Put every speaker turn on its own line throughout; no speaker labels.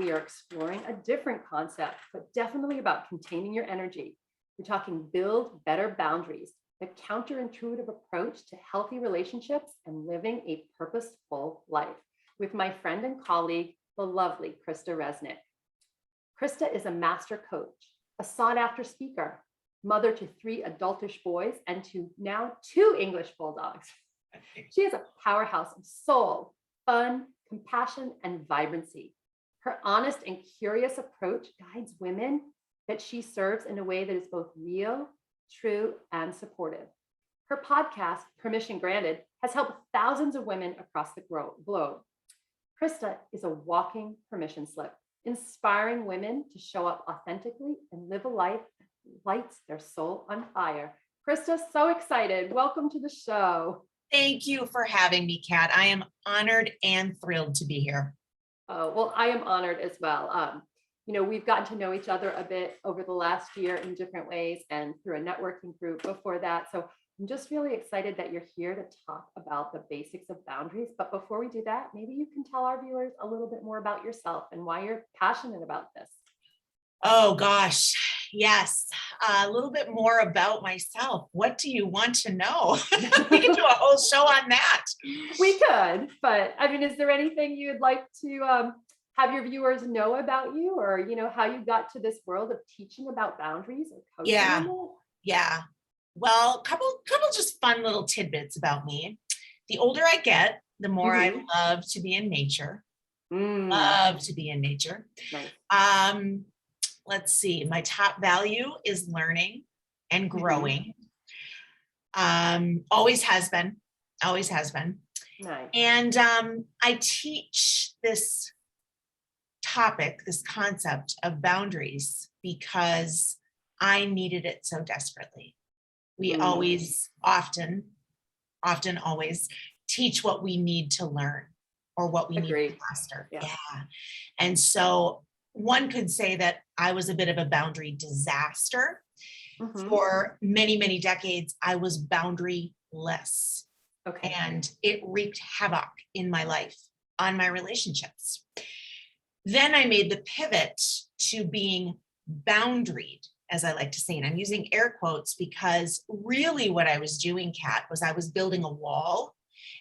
we are exploring a different concept, but definitely about containing your energy. We're talking build better boundaries, the counterintuitive approach to healthy relationships and living a purposeful life, with my friend and colleague, the lovely Krista Resnick. Krista is a master coach, a sought-after speaker, mother to 3 adultish boys and to now 2 English bulldogs. She is a powerhouse of soul, fun, compassion, and vibrancy. Her honest and curious approach guides women that she serves in a way that is both real, true, and supportive. Her podcast, Permission Granted, has helped thousands of women across the globe. Krista is a walking permission slip, inspiring women to show up authentically and live a life that lights their soul on fire. Krista, so excited. Welcome to the show.
Thank you for having me, Kat. I am honored and thrilled to be here.
Oh, well, I am honored as well. We've gotten to know each other a bit over the last year in different ways and through a networking group before that. So I'm just really excited that you're here to talk about the basics of boundaries. But before we do that, maybe you can tell our viewers a little bit more about yourself and why you're passionate about this.
Oh, gosh. Yes. A little bit more about myself. What do you want to know? We can do a whole show on that.
We could, but I mean, is there anything you'd like to have your viewers know about you, or, how you got to this world of teaching about boundaries or coaching?
Yeah. Well, couple just fun little tidbits about me. The older I get, the more I love to be in nature. Love to be in nature.
Nice.
Let's see. My top value is learning and growing. Always has been.
Nice.
And I teach this topic, this concept of boundaries, because I needed it so desperately. We always, often always teach what we need to learn or what we need to master. Yeah. And so one could say that I was a bit of a boundary disaster. For many, many decades. I was boundaryless.
Okay.
And it wreaked havoc in my life, on my relationships. Then I made the pivot to being boundaried, as I like to say, and I'm using air quotes because really what I was doing, Kat, was I was building a wall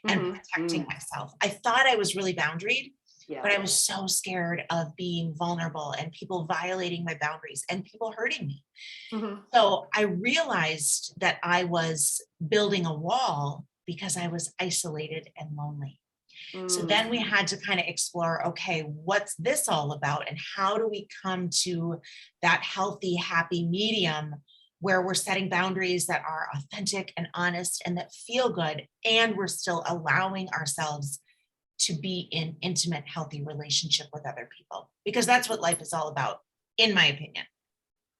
and protecting myself. I thought I was really boundaried, but I was so scared of being vulnerable and people violating my boundaries and people hurting me. So I realized that I was building a wall because I was isolated and lonely. So then we had to kind of explore, okay, what's this all about? And how do we come to that healthy, happy medium where we're setting boundaries that are authentic and honest and that feel good, and we're still allowing ourselves to be in intimate, healthy relationship with other people? Because that's what life is all about, in my opinion.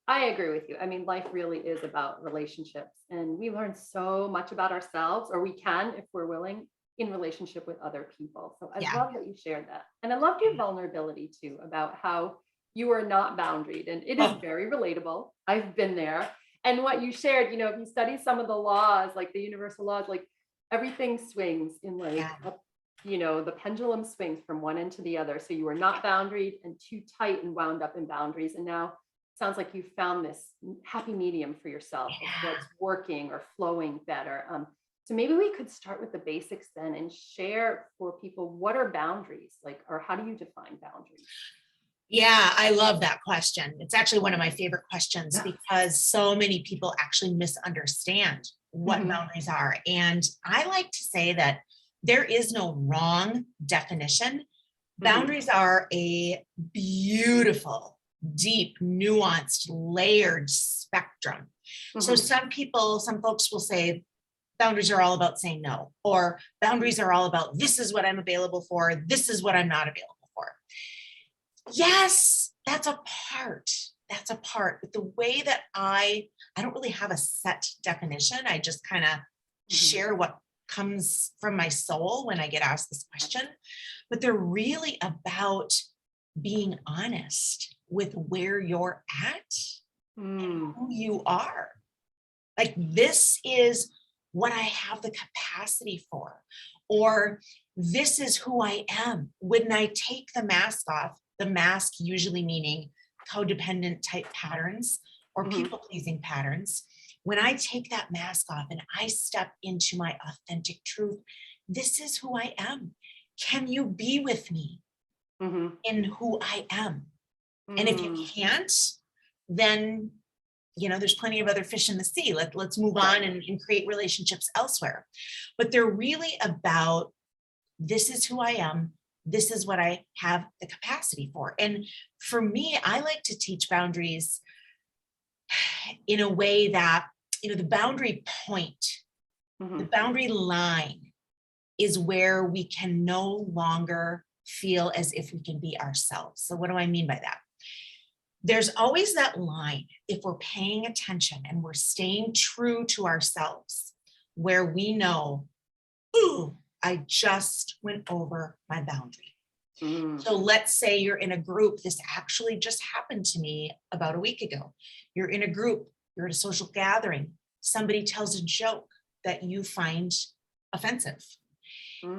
I agree with you. I mean, life really is about relationships, and we learn so much about ourselves, or we can, if we're willing, in relationship with other people. So I love that you shared that. And I loved your vulnerability too, about how you are not boundaried. And it is very relatable. I've been there. And what you shared, if you study some of the laws, like the universal laws, like everything swings in like, the pendulum swings from one end to the other. So you were not boundaried and too tight and wound up in boundaries. And now it sounds like you found this happy medium for yourself of what's working or flowing better. So maybe we could start with the basics then and share for people, what are boundaries like, or how do you define boundaries?
Yeah, I love that question. It's actually one of my favorite questions because so many people actually misunderstand what boundaries are. And I like to say that there is no wrong definition. Boundaries are a beautiful, deep, nuanced, layered spectrum. So some folks will say, boundaries are all about saying no, or boundaries are all about this is what I'm available for, this is what I'm not available for. Yes, that's a part. But the way that I don't really have a set definition. I just kind of share what comes from my soul when I get asked this question. But they're really about being honest with where you're at and who you are. Like, this is what I have the capacity for, or this is who I am. When I take the mask off, the mask usually meaning codependent type patterns or people-pleasing patterns. When I take that mask off and I step into my authentic truth, this is who I am. Can you be with me in who I am? And if you can't, then, you know, there's plenty of other fish in the sea. Let's move on and create relationships elsewhere. But they're really about, this is who I am. This is what I have the capacity for. And for me, I like to teach boundaries in a way that, you know, the boundary point, the boundary line is where we can no longer feel as if we can be ourselves. So what do I mean by that? There's always that line, if we're paying attention and we're staying true to ourselves, where we know, ooh, I just went over my boundary. So let's say you're in a group. This actually just happened to me about a week ago. You're in a group, you're at a social gathering. Somebody tells a joke that you find offensive.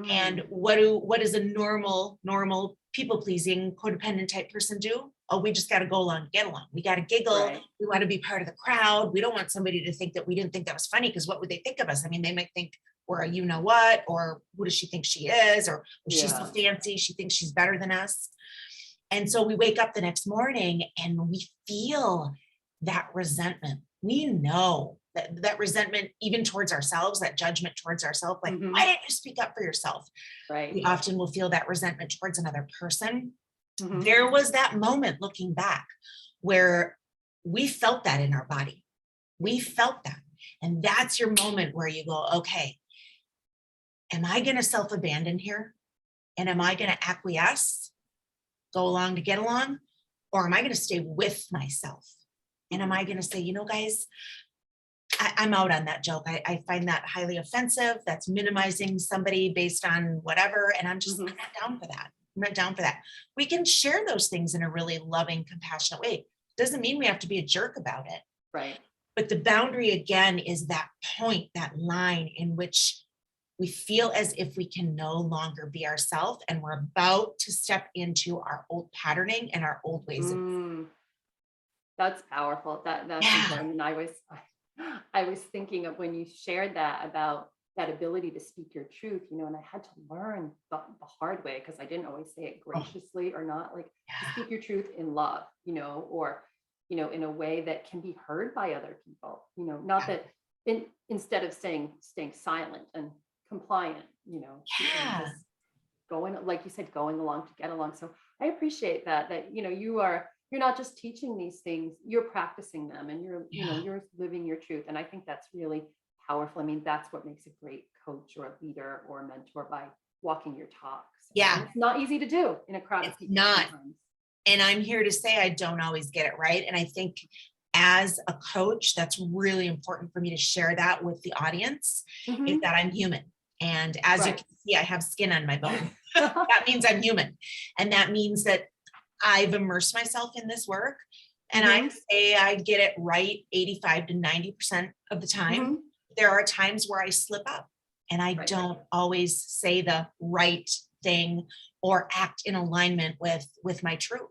And what does a normal people-pleasing, codependent type person do? Oh, we just got to go along, get along. We got to giggle. Right. We want to be part of the crowd. We don't want somebody to think that we didn't think that was funny, because what would they think of us? I mean, they might think we're a you know what, or who does she think she is? Or she's so fancy, she thinks she's better than us. And so we wake up the next morning and we feel that resentment. We know that resentment, even towards ourselves, that judgment towards ourselves, like, why didn't you speak up for yourself? Right. We often will feel that resentment towards another person. There was that moment looking back where we felt that in our body. We felt that. And that's your moment where you go, okay, am I going to self-abandon here? And am I going to acquiesce, go along to get along? Or am I going to stay with myself? And am I going to say, you know, guys, I'm out on that joke. I find that highly offensive. That's minimizing somebody based on whatever. And I'm just I'm not down for that. I'm not down for that. We can share those things in a really loving, compassionate way. Doesn't mean we have to be a jerk about it. Right. But the boundary, again, is that point, that line in which we feel as if we can no longer be ourselves, and we're about to step into our old patterning and our old ways of.
That's powerful. That's important. And I was thinking of when you shared that about that ability to speak your truth, you know, and I had to learn the hard way, because I didn't always say it graciously or not, like to speak your truth in love, you know, or, you know, in a way that can be heard by other people, you know, not that instead of staying silent and compliant, you know, just going, like you said, going along to get along. So I appreciate that, you know, you're not just teaching these things, you're practicing them, and you know, you're living your truth. And I think that's really powerful. I mean, that's what makes a great coach or a leader or a mentor, by walking your talk. So it's not easy to do in a crowd of people.
Not. Sometimes. And I'm here to say I don't always get it right. And I think as a coach, that's really important for me to share that with the audience, is that I'm human. And as you can see, I have skin on my bone. That means I'm human. And that means that I've immersed myself in this work, and I say I get it right 85 to 90% of the time. There are times where I slip up and I don't always say the right thing or act in alignment with my truth.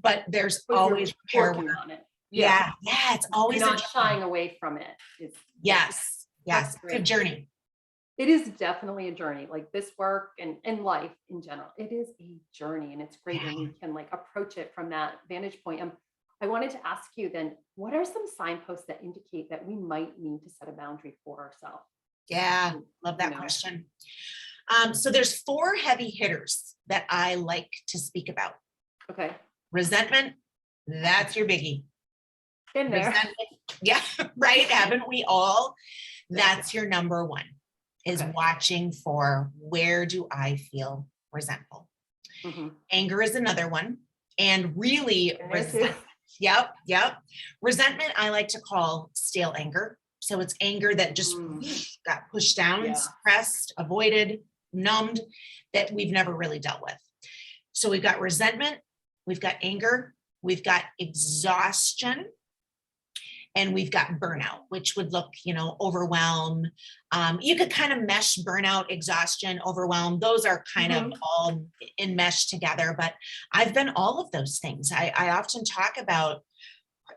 But there's always
working on it.
Yeah, it's always
not shying away from it.
Yes, it's a journey.
It is definitely a journey, like this work and life in general. It is a journey, and it's great when we can like approach it from that vantage point. I wanted to ask you then, what are some signposts that indicate that we might need to set a boundary for ourselves?
Yeah, love that question. So there's 4 heavy hitters that I like to speak about. Okay. Resentment, that's your biggie.
In there.
Resentment, yeah, right. Haven't we all? That's your number one, is watching for, where do I feel resentful? Anger is another one. And really, Yep. Resentment, I like to call stale anger. So it's anger that just got pushed down, suppressed, avoided, numbed, that we've never really dealt with. So we've got resentment, we've got anger, we've got exhaustion, And we've got burnout, which would look, overwhelm. You could kind of mesh burnout, exhaustion, overwhelm. Those are kind of all enmeshed together, but I've been all of those things. I often talk about,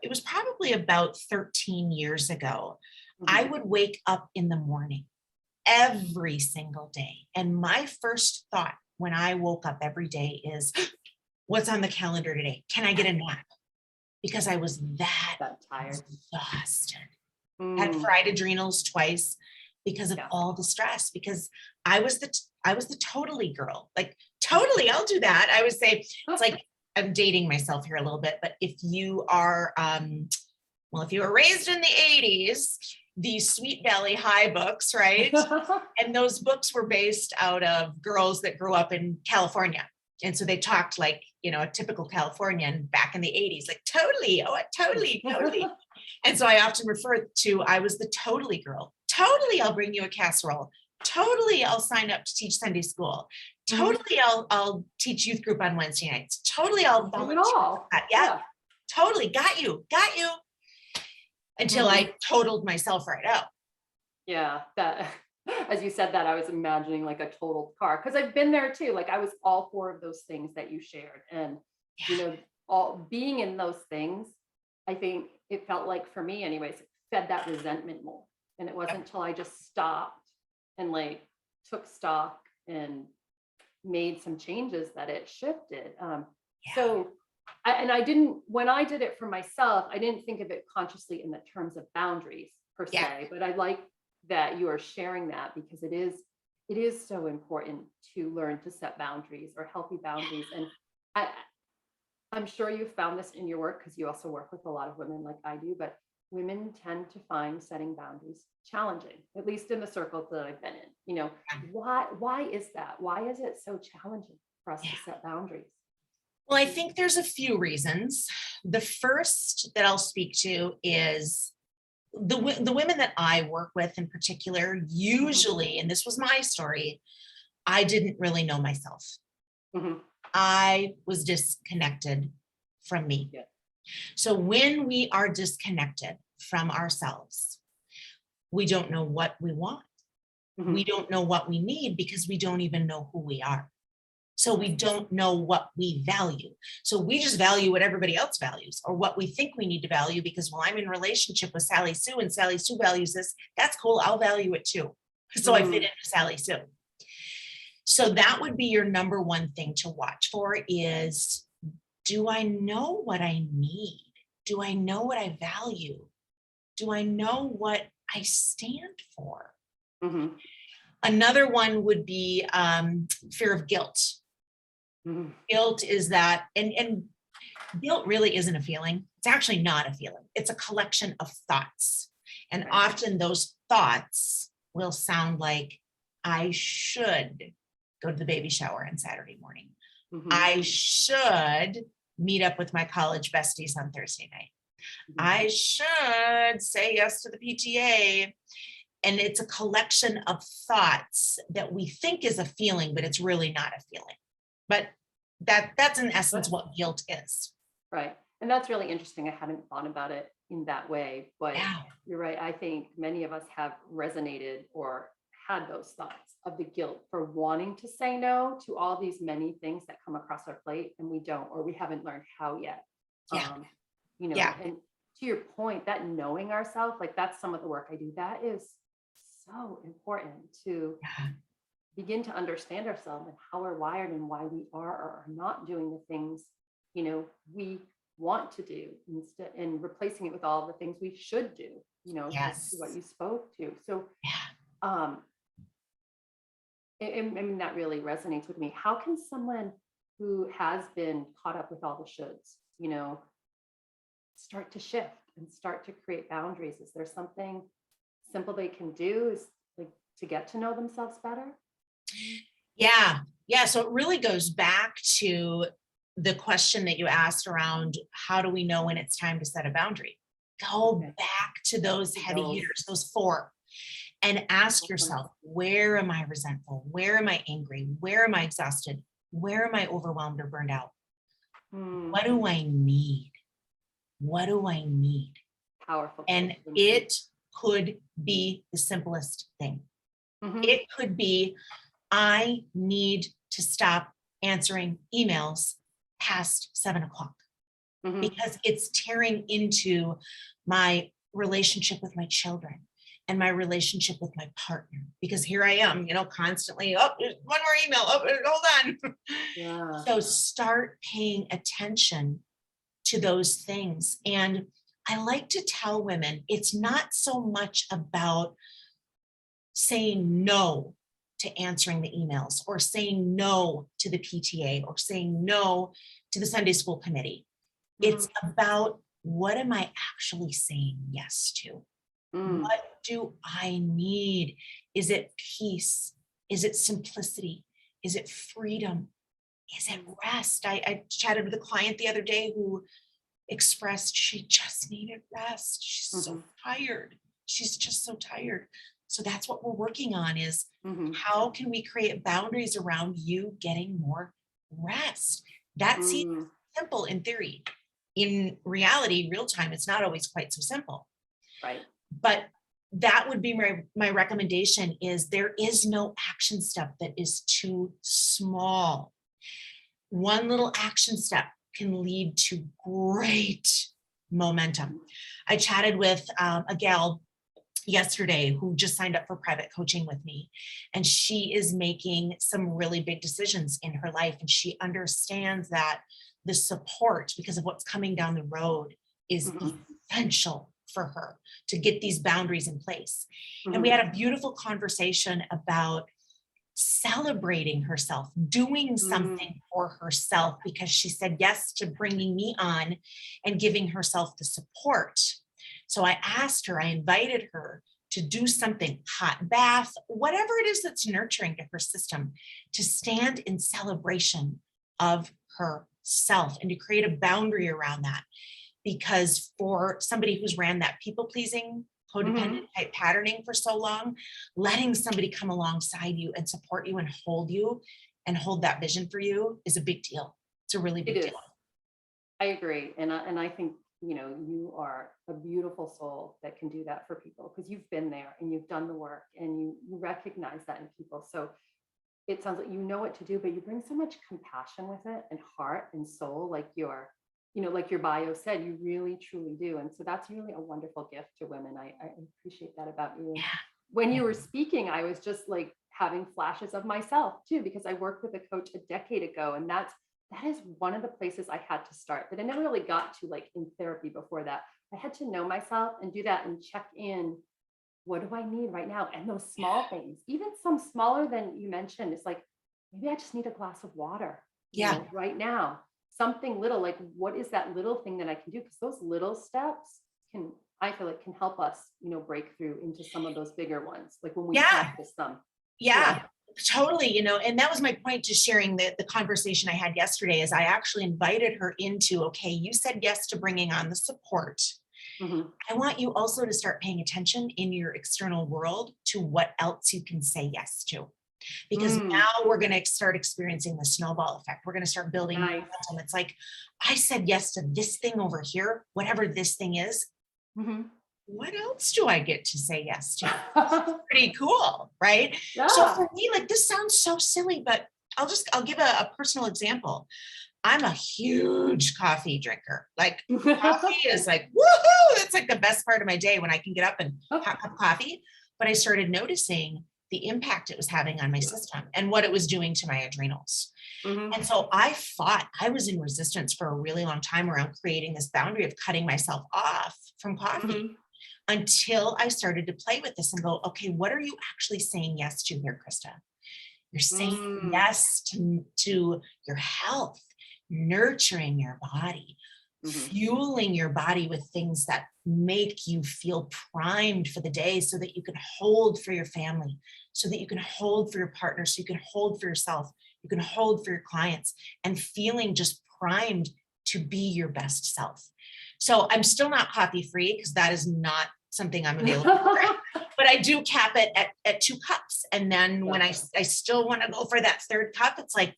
it was probably about 13 years ago. I would wake up in the morning every single day. And my first thought when I woke up every day is, what's on the calendar today? Can I get a nap? Because I was that
tired,
exhausted. Had fried adrenals twice because of all the stress, because I was the totally girl, like totally, I'll do that. I would say it's like, I'm dating myself here a little bit, but if you are, if you were raised in the 80s, these Sweet Valley High books, right? And those books were based out of girls that grew up in California. And so they talked like, a typical Californian back in the 80s, like totally, totally. And so I often refer to, I was the totally girl. Totally, I'll bring you a casserole. Totally, I'll sign up to teach Sunday school. Totally, I'll teach youth group on Wednesday nights. Totally, I'll volunteer. Yeah, totally, got you. Until I totaled myself right out.
Yeah, that, as you said that, I was imagining like a totaled car, because I've been there too. Like I was all four of those things that you shared, and all being in those things, I think it felt like, for me anyways, it fed that resentment more. And it wasn't until I just stopped and like took stock and made some changes that it shifted. So I didn't, when I did it for myself, I didn't think of it consciously in the terms of boundaries per se, but I like that you are sharing that, because it is so important to learn to set boundaries, or healthy boundaries. And I'm sure you found this in your work, because you also work with a lot of women like I do, but women tend to find setting boundaries challenging, at least in the circles that I've been in. Why is that? Why is it so challenging for us to set boundaries?
Well, I think there's a few reasons. The first that I'll speak to is the women that I work with in particular, usually, and this was my story, I didn't really know myself. I was disconnected from me. So when we are disconnected from ourselves, we don't know what we want. We don't know what we need, because we don't even know who we are. So we don't know what we value. So we just value what everybody else values, or what we think we need to value, because, well, I'm in relationship with Sally Sue and Sally Sue values this. That's cool. I'll value it too. So I fit into Sally Sue. So that would be your number one thing to watch for is, do I know what I need? Do I know what I value? Do I know what I stand for? Another one would be fear of guilt. Guilt is that, and guilt really isn't a feeling. It's actually not a feeling. It's a collection of thoughts. And often those thoughts will sound like, I should go to the baby shower on Saturday morning. I should meet up with my college besties on Thursday night. I should say yes to the PTA. And it's a collection of thoughts that we think is a feeling, but it's really not a feeling. But that's in essence what guilt is. Right.
And that's really interesting. I hadn't thought about it in that way, but you're right. I think many of us have resonated or had those thoughts of the guilt for wanting to say no to all these many things that come across our plate, and we don't, or we haven't learned how yet. And to your point, that knowing ourselves, like that's some of the work I do. That is so important to begin to understand ourselves and how we're wired, and why we are or are not doing the things, we want to do, instead, and replacing it with all the things we should do, what you spoke to. So, I mean, that really resonates with me. How can someone who has been caught up with all the shoulds, start to shift and start to create boundaries? Is there something simple they can do, is like to get to know themselves better?
Yeah. So it really goes back to the question that you asked around, how do we know when it's time to set a boundary? Go back to those heavy hitters, those four, and ask yourself, where am I resentful? Where am I angry? Where am I exhausted? Where am I overwhelmed or burned out? What do I need? What do I need?
Powerful.
And
Thank you.
it could be the simplest thing. It could be, I need to stop answering emails past 7 o'clock because it's tearing into my relationship with my children and my relationship with my partner. Because here I am, constantly, oh, there's one more email. Oh, hold on.
Yeah.
So start paying attention to those things. And I like to tell women, it's not so much about saying no to answering the emails or saying no to the PTA or saying no to the Sunday school committee. It's about, what am I actually saying yes to? What do I need? Is it peace? Is it simplicity? Is it freedom? Is it rest? I chatted with a client the other day who expressed she just needed rest. She's so tired. She's just so tired. So that's what we're working on is how can we create boundaries around you getting more rest? That seems simple in theory. In reality, real time, it's not always quite so simple.
Right.
But that would be my recommendation is there is no action step that is too small. One little action step can lead to great momentum. I chatted with a gal yesterday who just signed up for private coaching with me, and she is making some really big decisions in her life, and she understands that the support because of what's coming down the road is essential for her to get these boundaries in place. And we had a beautiful conversation about celebrating herself, doing something for herself, because she said yes to bringing me on and giving herself the support. So I asked her, I invited her to do something, hot bath, whatever it is that's nurturing to her system, to stand in celebration of herself and to create a boundary around that. Because for somebody who's ran that people-pleasing, codependent type patterning for so long, letting somebody come alongside you and support you and hold that vision for you is a big deal. It's a really big deal.
I agree. And I think, you are a beautiful soul that can do that for people because you've been there and you've done the work and you recognize that in people. So it sounds like you know what to do, but you bring so much compassion with it and heart and soul, like your bio said, you really, truly do. And so that's really a wonderful gift to women. I appreciate that about you.
Yeah.
When you were speaking, I was just like having flashes of myself too, because I worked with a coach a decade ago. And that is one of the places I had to start that I never really got to, like in therapy before that. I had to know myself and do that and check in. What do I need right now? And those small things, even some smaller than you mentioned, it's like, maybe I just need a glass of water right now. Something little, like what is that little thing that I can do? Because those little steps I feel like can help us, break through into some of those bigger ones, like when we practice them.
Yeah, totally. And that was my point to sharing the conversation I had yesterday is I actually invited her into, okay, you said yes to bringing on the support. I want you also to start paying attention in your external world to what else you can say yes to. Because now we're going to start experiencing the snowball effect. We're going to start building momentum. It's like, I said yes to this thing over here, whatever this thing is. What else do I get to say yes to? Pretty cool, right? Yeah. So for me, like this sounds so silly, but I'll give a personal example. I'm a huge coffee drinker. Like coffee is like, woohoo! It's like the best part of my day when I can get up and have a cup of coffee. But I started noticing the impact it was having on my system and what it was doing to my adrenals. And so I was in resistance for a really long time around creating this boundary of cutting myself off from coffee until I started to play with this and go, okay, what are you actually saying yes to here, Krista? You're saying yes to your health, nurturing your body, fueling your body with things that make you feel primed for the day so that you can hold for your family, so that you can hold for your partner, so you can hold for yourself, you can hold for your clients, and feeling just primed to be your best self. So I'm still not coffee free because that is not something I'm available for. But I do cap it at 2 cups. And then when I still want to go for that 3rd cup, it's like,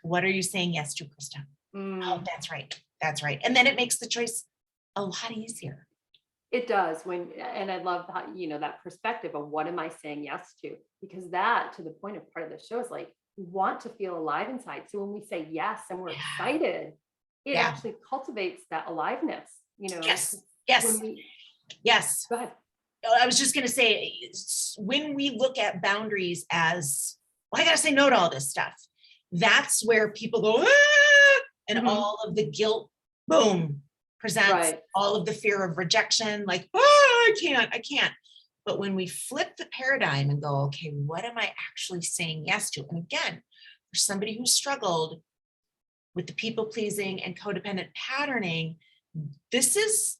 what are you saying yes to, Krista? Oh, that's right. That's right. And then it makes the choice a lot easier.
It does and I love how, that perspective of what am I saying yes to? Because that, to the point of part of the show, is like, we want to feel alive inside. So when we say yes and we're
Yeah.
excited, it
Yeah.
actually cultivates that aliveness,
Yes.
'cause
Yes.
when we,
Yes.
go ahead.
I was just going to say, when we look at boundaries as, well, I got to say no to all this stuff, that's where people go, "Ah!" and
Mhm.
all of the guilt, boom, presents
Right.
all of the fear of rejection, like, oh, I can't. But when we flip the paradigm and go, okay, what am I actually saying yes to? And again, for somebody who struggled with the people pleasing and codependent patterning, this is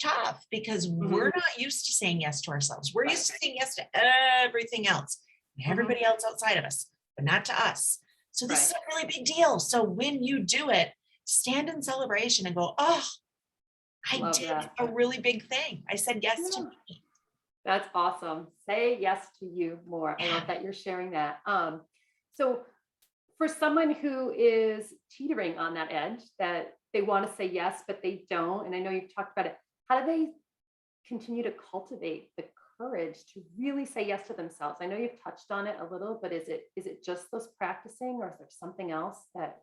tough because we're
Mhm.
not used to saying yes to ourselves. We're
Right.
used to saying yes to everything else, and
Mhm.
everybody else outside of us, but not to us. So this is
Right.
a really big deal. So when you do it, stand in celebration and go, oh, I
Love
did
that.
a really big thing. I said yes to
Yeah.
me.
That's awesome. Say yes to you more. I
Yeah.
love that you're sharing that. So for someone who is teetering on that edge, that they want to say yes, but they don't, and I know you've talked about it, how do they continue to cultivate the courage to really say yes to themselves? I know you've touched on it a little, but is it just those practicing, or is there something else that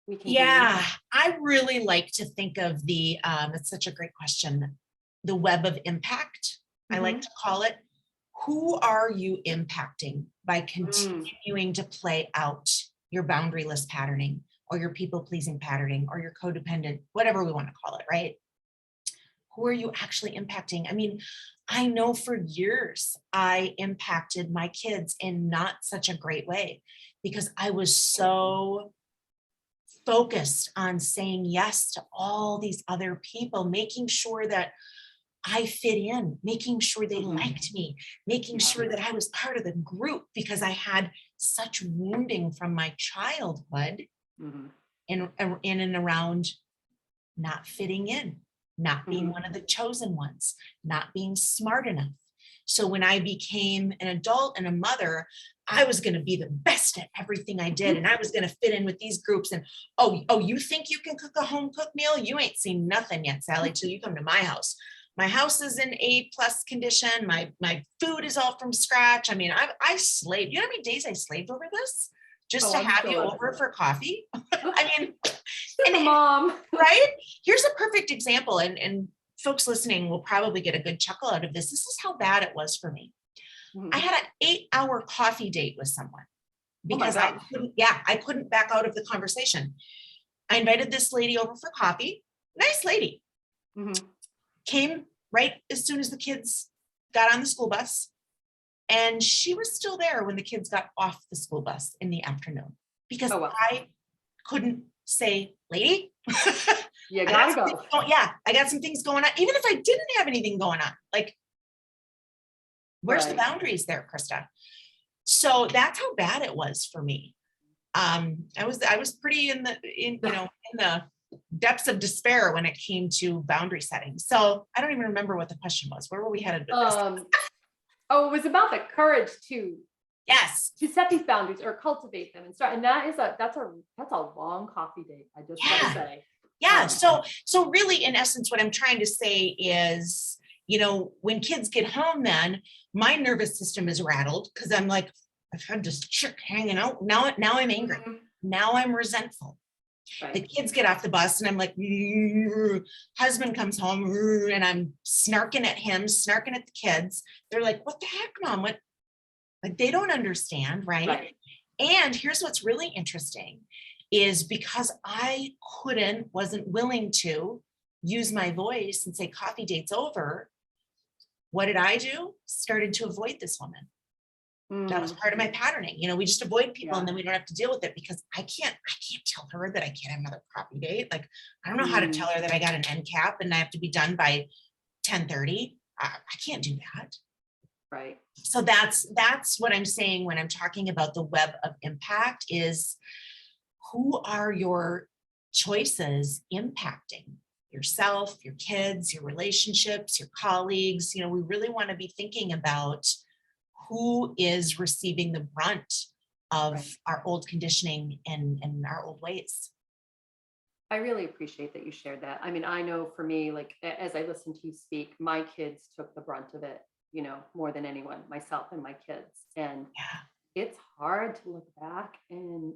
we can do?
Yeah, I really like to think of it's such a great question, the web of impact, I like
Mm-hmm.
to call it. Who are you impacting by
Mm,
continuing to play out your boundaryless patterning or your people pleasing patterning or your codependent, whatever we want to call it, right? Who are you actually impacting? I mean, I know for years I impacted my kids in not such a great way because I was so focused on saying yes to all these other people, making sure that I fit in, making sure they
mhm.
liked me, making
Yeah.
sure that I was part of the group because I had such wounding from my childhood
Mhm.
in and around not fitting in, not being
Mhm.
one of the chosen ones, not being smart enough. So when I became an adult and a mother, I was going to be the best at everything I did. And I was going to fit in with these groups. And oh, you think you can cook a home cooked meal? You ain't seen nothing yet, Sally, till you come to my house. My house is in A+ condition. My food is all from scratch. I mean, I slaved. You know how many days I slaved over this just
Oh,
to
I'm
have you
sure.
over for coffee? I mean,
Super
and
mom.
right? Here's a perfect example, and folks listening will probably get a good chuckle out of this. This is how bad it was for me. I
Mhm.
had an 8-hour coffee date with someone
Oh my
because
gosh.
I couldn't back out of the conversation. I invited this lady over for coffee. Nice lady.
Mhm.
Came right as soon as the kids got on the school bus. And she was still there when the kids got off the school bus in the afternoon because
Oh well.
I couldn't say, lady,
You gotta go.
I got some things going on. Even if I didn't have anything going on, like, where's the
Right.
boundaries there, Krista? So that's how bad it was for me. I was pretty in the depths of despair when it came to boundary setting. So I don't even remember what the question was. Where were we headed with this?
um. Oh, it was about the courage
Yes.
to set these boundaries or cultivate them and start. And that's a long coffee date. I just gotta
Yeah.
say.
Yeah.
Um.
So really, in essence, what I'm trying to say is, when kids get home, then my nervous system is rattled because I'm like, I've had this chick hanging out. Now I'm angry.
Mhm.
Now I'm resentful. The
Right.
kids get off the bus and I'm like, husband comes home and I'm snarking at him, snarking at the kids. They're like, what the heck, mom? What? Like they don't understand, right?
Right.
And here's what's really interesting is because wasn't willing to use my voice and say coffee date's over, what did I do? Started to avoid this woman. That was
Mm,
part of my patterning. We just avoid people and
yeah.
then we don't have to deal with it because I can't tell her that I can't have another coffee date. Like, I don't know how to
Mm,
tell her that I got an end cap and I have to be done by 10:30. I can't do that.
right.
So that's what I'm saying when I'm talking about the web of impact is who are your choices impacting yourself, your kids, your relationships, your colleagues. We really want to be thinking about who is receiving the brunt of
Right.
our old conditioning and our old ways.
I really appreciate that you shared that. I mean, I know for me, like as I listen to you speak, my kids took the brunt of it, more than anyone, myself and my kids. And
Yeah.
it's hard to look back and,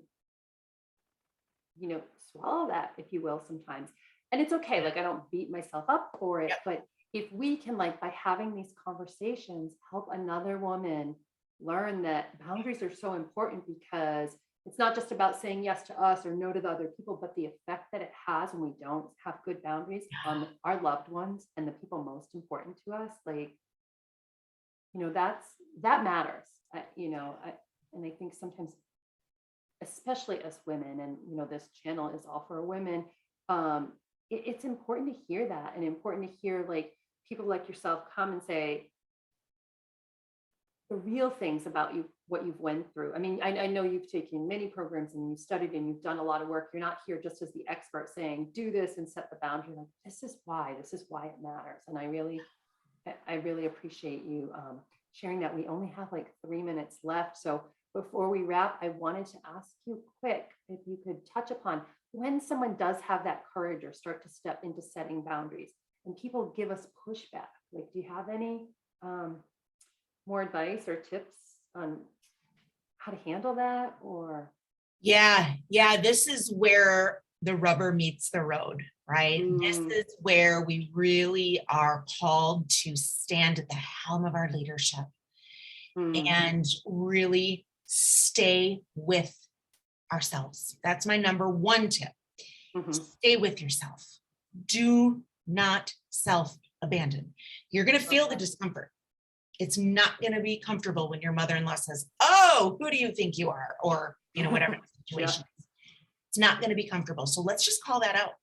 swallow that, if you will, sometimes. And it's okay. Like I don't beat myself up for it,
Yep.
but if we can, like, by having these conversations, help another woman learn that boundaries are so important, because it's not just about saying yes to us or no to the other people, but the effect that it has when we don't have good boundaries on our loved ones and the people most important to us. Like, that matters. And I think sometimes, especially as women, and this channel is all for women, it's important to hear that, and important to hear, like, people like yourself come and say the real things about you, what you've went through. I mean, I know you've taken many programs and you've studied and you've done a lot of work. You're not here just as the expert saying, do this and set the boundary. Like, this is why it matters. And I really appreciate you sharing that. We only have like 3 minutes left. So before we wrap, I wanted to ask you quick, if you could touch upon when someone does have that courage or start to step into setting boundaries and people give us pushback. Like, do you have any more advice or tips on how to handle that? Or
Yeah. This is where the rubber meets the road, right? This is where we really are called to stand at the helm of our leadership and really stay with ourselves. That's my number one tip. Stay with yourself. Do not self-abandon. You're going to feel the discomfort. It's not going to be comfortable when your mother-in-law says, "Oh, who do you think you are?" Or, whatever the situation is. It's not going to be comfortable. So let's just call that out.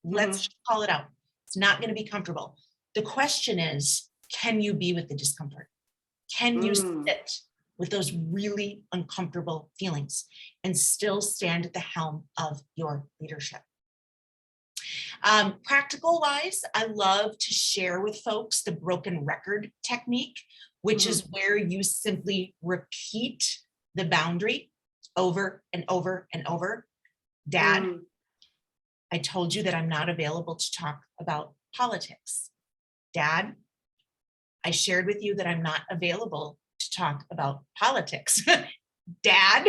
Let's just call it out. It's not going to be comfortable. The question is, can you be with the discomfort? Can you sit with those really uncomfortable feelings and still stand at the helm of your leadership? Practical wise, I love to share with folks the broken record technique, which is where you simply repeat the boundary over and over and over. Dad, I told you that I'm not available to talk about politics. Dad, I shared with you that I'm not available to talk about politics. Dad,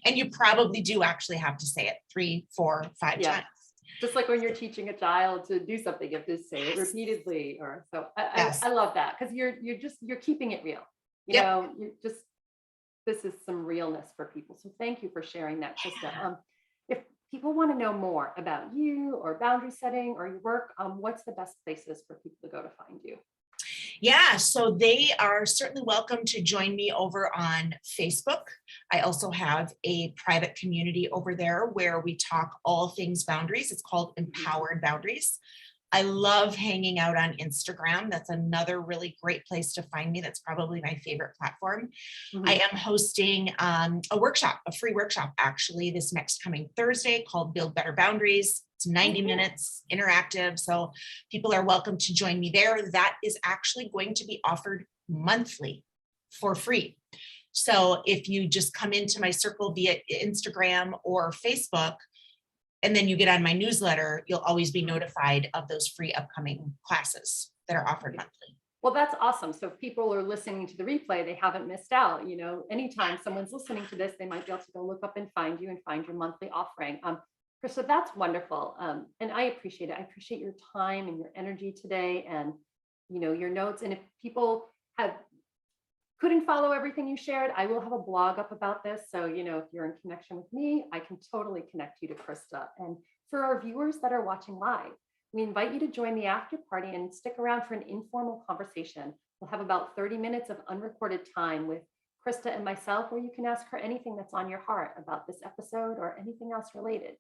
and you probably do actually have to say it 3, 4, 5 times.
Just like when you're teaching a child to do something, you have to say it repeatedly. Or so I love that, because you're keeping it real. This is some realness for people. So thank you for sharing that, Krista. If people want to know more about you or boundary setting or your work, what's the best places for people to go to find you?
Yeah, so they are certainly welcome to join me over on Facebook. I also have a private community over there where we talk all things boundaries. It's called Empowered Boundaries. I love hanging out on Instagram. That's another really great place to find me. That's probably my favorite platform. I am hosting a free workshop actually, this next coming Thursday called Build Better Boundaries. It's 90 minutes interactive. So people are welcome to join me there. That is actually going to be offered monthly for free. So if you just come into my circle via Instagram or Facebook, and then you get on my newsletter, you'll always be notified of those free upcoming classes that are offered monthly.
Well, that's awesome. So if people are listening to the replay, they haven't missed out. Anytime someone's listening to this, they might be able to go look up and find you and find your monthly offering. Krista, that's wonderful. And I appreciate it. I appreciate your time and your energy today, and your notes. And if people couldn't follow everything you shared, I will have a blog up about this. So, if you're in connection with me, I can totally connect you to Krista. And for our viewers that are watching live, we invite you to join the after party and stick around for an informal conversation. We'll have about 30 minutes of unrecorded time with Krista and myself, where you can ask her anything that's on your heart about this episode or anything else related.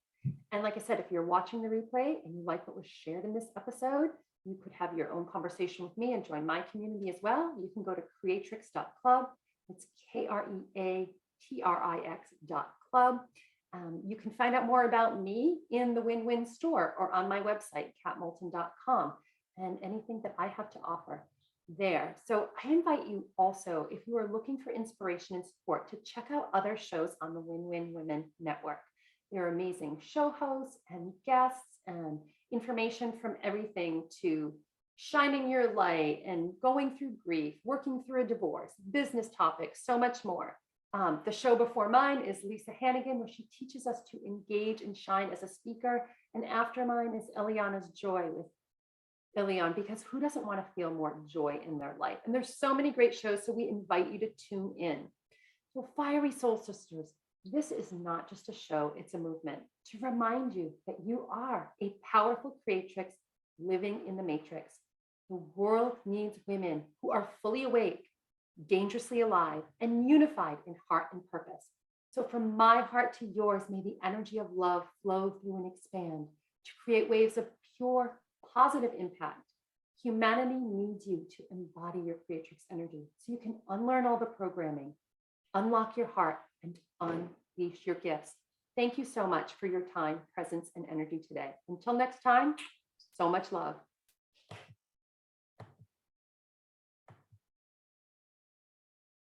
And like I said, if you're watching the replay and you like what was shared in this episode, you could have your own conversation with me and join my community as well. You can go to creatrix.club. It's KREATRIX.club. You can find out more about me in the Win-Win store or on my website, katmoulton.com, and anything that I have to offer there. So I invite you also, if you are looking for inspiration and support, to check out other shows on the Win-Win Women Network. There are amazing show hosts and guests and information from everything to shining your light and going through grief, working through a divorce, business topics, so much more. The show before mine is Lisa Hannigan, where she teaches us to engage and shine as a speaker. And after mine is Eliana's Joy with Elian, because who doesn't want to feel more joy in their life? And there's so many great shows, so we invite you to tune in. So Fiery Soul Sisters, this is not just a show, it's a movement to remind you that you are a powerful creatrix living in the matrix. The world needs women who are fully awake, dangerously alive, and unified in heart and purpose. So from my heart to yours, may the energy of love flow through and expand to create waves of pure, positive impact. Humanity needs you to embody your creatrix energy so you can unlearn all the programming, unlock your heart, and unleash your gifts. Thank you so much for your time, presence, and energy today. Until next time, so much love.